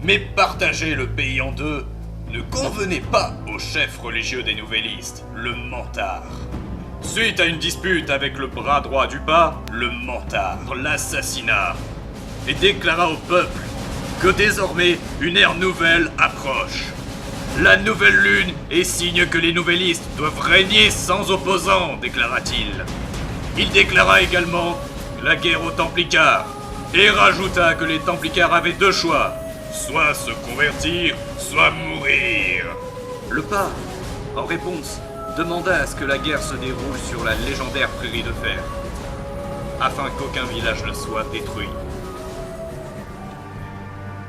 Mais partager le pays en deux ne convenait pas au chef religieux des Nouvellistes, le Mentard. Suite à une dispute avec le bras droit du pas, le Mentard l'assassina et déclara au peuple que désormais une ère nouvelle approche. La nouvelle lune est signe que les Nouvellistes doivent régner sans opposants, déclara-t-il. Il déclara également la guerre aux Templicards et rajouta que les Templicards avaient deux choix, soit se convertir, soit mourir. Le pas, en réponse, demanda à ce que la guerre se déroule sur la légendaire prairie de fer, afin qu'aucun village ne soit détruit.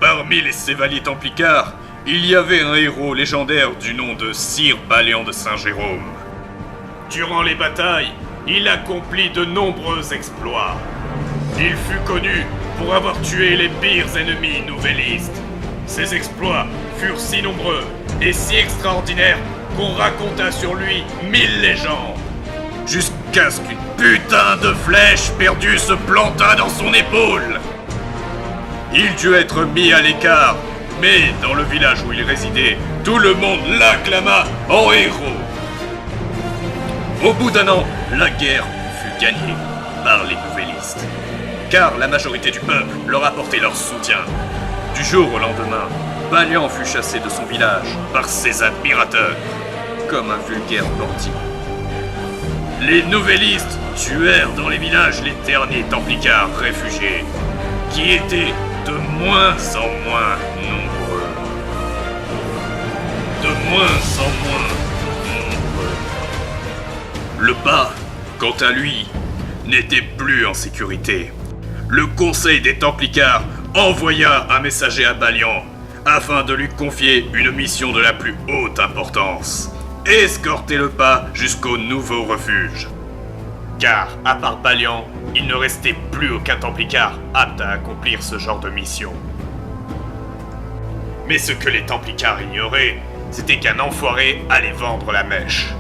Parmi les Sévaliers Templicards, il y avait un héros légendaire du nom de Sir Balian de Saint-Jérôme. Durant les batailles, il accomplit de nombreux exploits. Il fut connu pour avoir tué les pires ennemis nouvellistes. Ses exploits furent si nombreux et si extraordinaires qu'on raconta sur lui 1000 légendes. Jusqu'à ce qu'une putain de flèche perdue se planta dans son épaule. Il dut être mis à l'écart, mais dans le village où il résidait, tout le monde l'acclama en héros. Au bout d'un an, la guerre fut gagnée par les Nouvellistes, car la majorité du peuple leur apportait leur soutien. Du jour au lendemain, Balian fut chassé de son village par ses admirateurs, comme un vulgaire bandit. Les Nouvellistes tuèrent dans les villages les derniers Templicards réfugiés, qui étaient de moins en moins nombreux. De moins en moins nombreux. Le pas, quant à lui, n'était plus en sécurité. Le conseil des Templicards envoya un messager à Balian afin de lui confier une mission de la plus haute importance. Escorter le pas jusqu'au nouveau refuge. Car, à part Balian, il ne restait plus aucun Templicard apte à accomplir ce genre de mission. Mais ce que les Templicards ignoraient, c'était qu'un enfoiré allait vendre la mèche.